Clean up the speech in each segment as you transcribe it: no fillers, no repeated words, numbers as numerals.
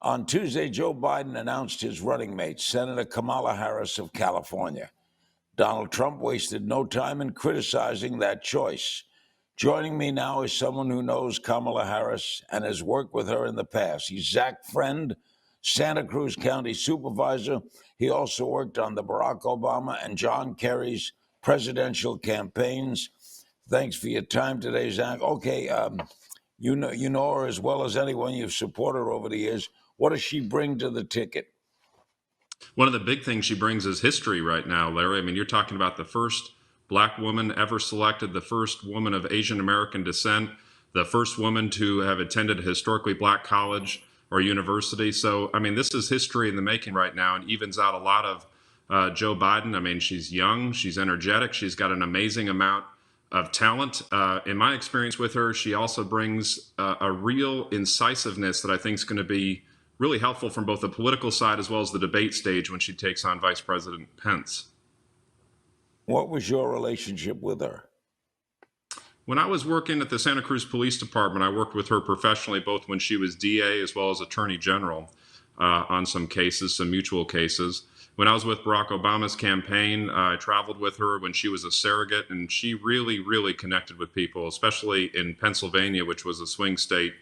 On Tuesday, Joe Biden announced his running mate, Senator Kamala Harris of California. Donald Trump wasted no time in criticizing that choice. Joining me now is someone who knows Kamala Harris and has worked with her in the past. He's Zach Friend, Santa Cruz County Supervisor. He also worked on the Barack Obama and John Kerry's presidential campaigns. Thanks for your time today, Zach. Okay, you know her as well as anyone. You've supported her over the years. What does she bring to the ticket? One of the big things she brings is history right now, Larry. I mean, you're talking about the first black woman ever selected, the first woman of Asian American descent, the first woman to have attended a historically black college or university. So, I mean, this is history in the making right now and evens out a lot of Joe Biden. I mean, she's young, she's energetic, she's got an amazing amount of talent. In my experience with her, she also brings a real incisiveness that I think is going to be really helpful from both the political side as well as the debate stage when she takes on Vice President Pence. What was your relationship with her? When I was working at the Santa Cruz Police Department, I worked with her professionally, both when she was DA as well as Attorney General on some cases, some mutual cases. When I was with Barack Obama's campaign, I traveled with her when she was a surrogate, and she really, really connected with people, especially in Pennsylvania, which was a swing state.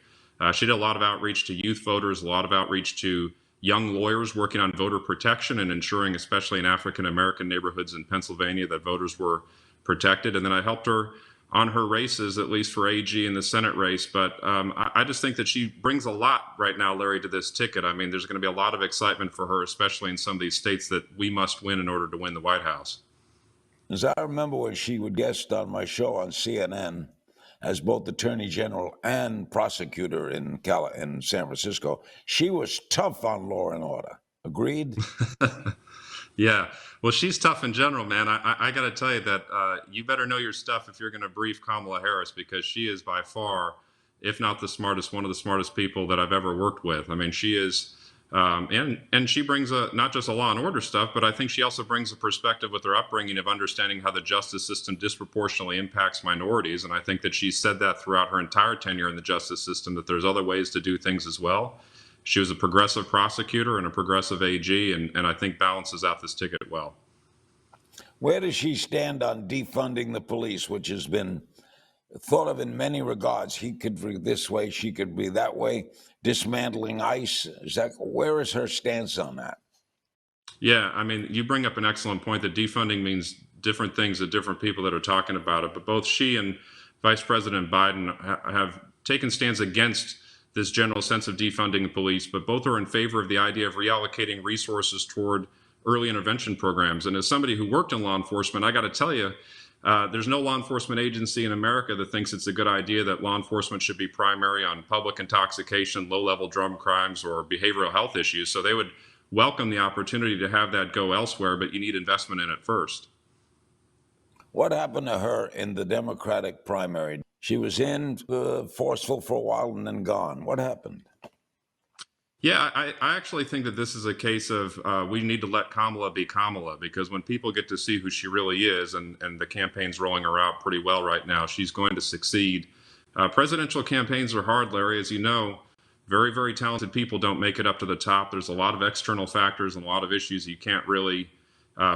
She did a lot of outreach to youth voters, a lot of outreach to young lawyers working on voter protection and ensuring, especially in African-American neighborhoods in Pennsylvania, that voters were protected. And then I helped her on her races, at least for AG in the Senate race. But I just think that she brings a lot right now, Larry, to this ticket. I mean, there's going to be a lot of excitement for her, especially in some of these states that we must win in order to win the White House. As I remember when she would guest on my show on CNN, as both Attorney General and prosecutor in San Francisco, she was tough on law and order. Agreed? Yeah, well, she's tough in general, man. I got to tell you that you better know your stuff if you're going to brief Kamala Harris, because she is by far, if not the smartest, one of the smartest people that I've ever worked with. I mean, she is, and she brings not just a law and order stuff, but I think she also brings a perspective with her upbringing of understanding how the justice system disproportionately impacts minorities. And I think that she said that throughout her entire tenure in the justice system, that there's other ways to do things as well. She was a progressive prosecutor and a progressive AG, and I think balances out this ticket well. Where does she stand on defunding the police, which has been thought of in many regards? He could be this way, she could be that way. Dismantling ICE, where is her stance on that? Yeah, I mean, you bring up an excellent point that defunding means different things to different people that are talking about it. But both she and Vice President Biden have taken stands against this general sense of defunding the police, but both are in favor of the idea of reallocating resources toward early intervention programs. And as somebody who worked in law enforcement, I got to tell you, there's no law enforcement agency in America that thinks it's a good idea that law enforcement should be primary on public intoxication, low-level drug crimes, or behavioral health issues. So they would welcome the opportunity to have that go elsewhere, but you need investment in it first. What happened to her in the Democratic primary? She was in forceful for a while and then gone. What happened? Yeah, I actually think that this is a case of we need to let Kamala be Kamala, because when people get to see who she really is, and the campaign's rolling her out pretty well right now, she's going to succeed. Presidential campaigns are hard, Larry, as you know. Very, very talented people don't make it up to the top. There's a lot of external factors and a lot of issues you can't really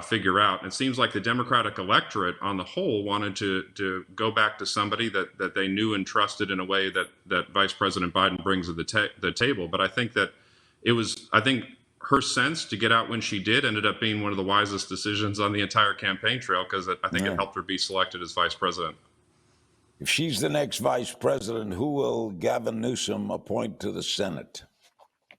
figure out. And it seems like the Democratic electorate on the whole wanted to go back to somebody that they knew and trusted in a way that Vice President Biden brings to the table. But I think that I think her sense to get out when she did ended up being one of the wisest decisions on the entire campaign trail, because I think it helped her be selected as vice president. If she's the next vice president, who will Gavin Newsom appoint to the Senate?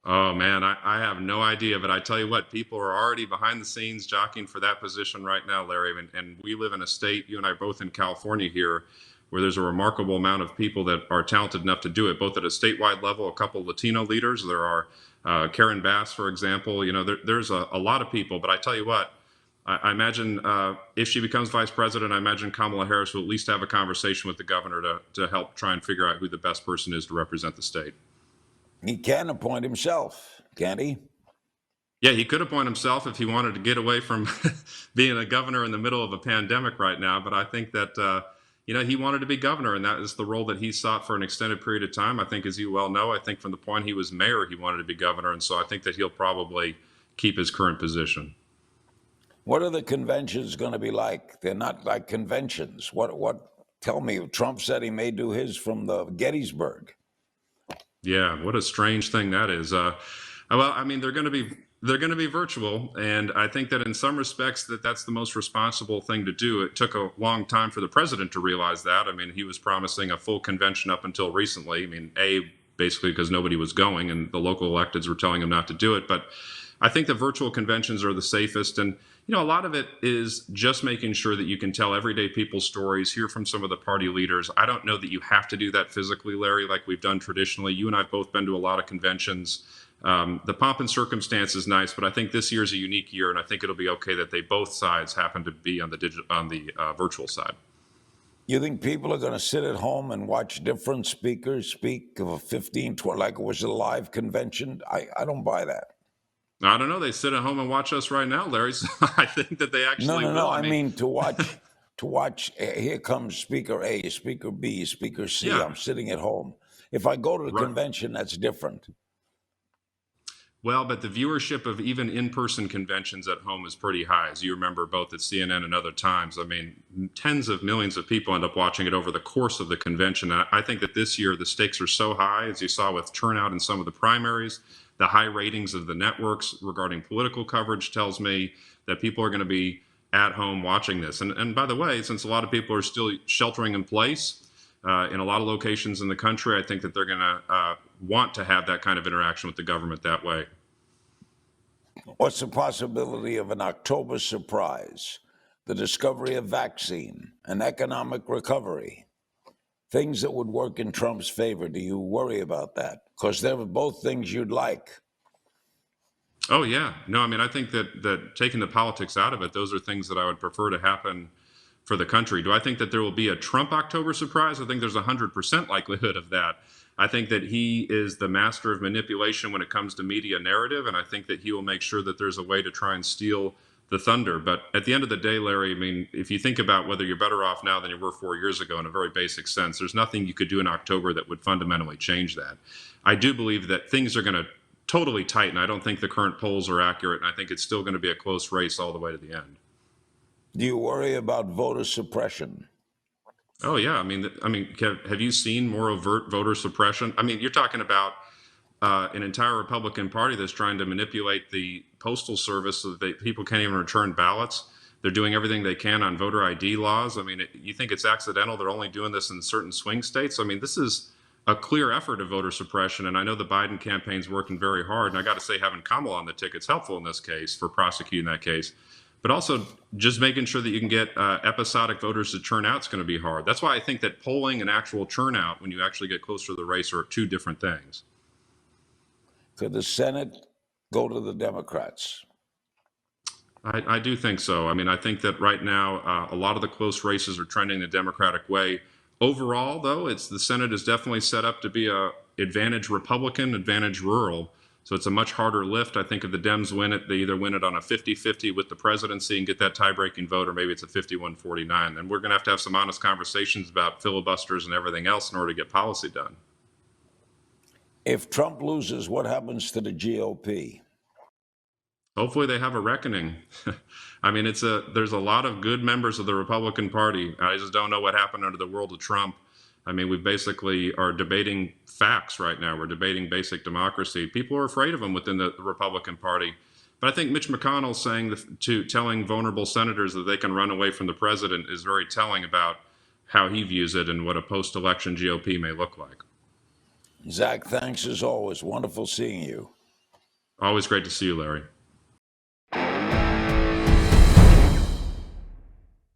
Oh, man, I have no idea. But I tell you what, people are already behind the scenes jockeying for that position right now, Larry. And we live in a state, you and I both in California here, where there's a remarkable amount of people that are talented enough to do it, both at a statewide level, a couple of Latino leaders. There are Karen Bass, for example. You know, there's a lot of people. But I tell you what, I imagine if she becomes vice president, I imagine Kamala Harris will at least have a conversation with the governor to help try and figure out who the best person is to represent the state. He can appoint himself, can't he? Yeah, he could appoint himself if he wanted to get away from being a governor in the middle of a pandemic right now. But I think that he wanted to be governor, and that is the role that he sought for an extended period of time. I think, as you well know, I think from the point he was mayor, he wanted to be governor. And so I think that he'll probably keep his current position. What are the conventions going to be like? They're not like conventions. Tell me, Trump said he may do his from the Gettysburg. Yeah, what a strange thing that is. Well, I mean, they're going to be virtual, and I think that in some respects that's the most responsible thing to do. It took a long time for the president to realize that. I mean, he was promising a full convention up until recently. I mean, basically because nobody was going, and the local electeds were telling him not to do it. But I think the virtual conventions are the safest, and a lot of it is just making sure that you can tell everyday people's stories, hear from some of the party leaders. I don't know that you have to do that physically, Larry, like we've done traditionally. You and I have both been to a lot of conventions. The pomp and circumstance is nice, but I think this year is a unique year, and I think it'll be okay that both sides happen to be on the virtual side. You think people are going to sit at home and watch different speakers speak of 15, 20, like it was a live convention? I don't buy that. I don't know. They sit at home and watch us right now, Larry. So I think that they actually will. No. I mean to watch. Here comes Speaker A, Speaker B, Speaker C. Yeah. I'm sitting at home. If I go to the Right. convention, that's different. Well, but the viewership of even in-person conventions at home is pretty high, as you remember, both at CNN and other times. I mean, tens of millions of people end up watching it over the course of the convention. And I think that this year the stakes are so high, as you saw with turnout in some of the primaries. The high ratings of the networks regarding political coverage tells me that people are going to be at home watching this. And by the way, since a lot of people are still sheltering in place in a lot of locations in the country, I think that they're going to want to have that kind of interaction with the government that way. What's the possibility of an October surprise, the discovery of vaccine, an economic recovery, things that would work in Trump's favor? Do you worry about that? Because they're both things you'd like. Oh, yeah. No, I mean, I think that taking the politics out of it, those are things that I would prefer to happen for the country. Do I think that there will be a Trump October surprise? I think there's 100% likelihood of that. I think that he is the master of manipulation when it comes to media narrative, and I think that he will make sure that there's a way to try and steal the thunder. But at the end of the day, Larry, I mean, if you think about whether you're better off now than you were 4 years ago in a very basic sense, there's nothing you could do in October that would fundamentally change that. I do believe that things are going to totally tighten. I don't think the current polls are accurate, and I think it's still going to be a close race all the way to the end. Do you worry about voter suppression? Oh, yeah. I mean, have you seen more overt voter suppression? I mean, you're talking about an entire Republican Party that's trying to manipulate the postal service so that people can't even return ballots. They're doing everything they can on voter ID laws. I mean, you think it's accidental? They're only doing this in certain swing states. I mean, this is a clear effort of voter suppression, and I know the Biden campaign's working very hard. And I got to say, having Kamala on the ticket's helpful in this case for prosecuting that case. But also just making sure that you can get episodic voters to turn out is going to be hard. That's why I think that polling and actual turnout, when you actually get closer to the race, are two different things. Could the Senate go to the Democrats? I do think so. I mean, I think that right now a lot of the close races are trending the Democratic way. Overall, though, the Senate is definitely set up to be a advantage Republican, advantage rural. So it's a much harder lift. I think if the Dems win it, they either win it on a 50-50 with the presidency and get that tie-breaking vote, or maybe it's a 51-49. And we're going to have some honest conversations about filibusters and everything else in order to get policy done. If Trump loses, what happens to the GOP? Hopefully they have a reckoning. I mean, there's a lot of good members of the Republican Party. I just don't know what happened under the world of Trump. I mean, we basically are debating facts right now. We're debating basic democracy. People are afraid of him within the Republican Party. But I think Mitch McConnell telling vulnerable senators that they can run away from the president is very telling about how he views it and what a post-election GOP may look like. Zach, thanks as always. Wonderful seeing you. Always great to see you, Larry.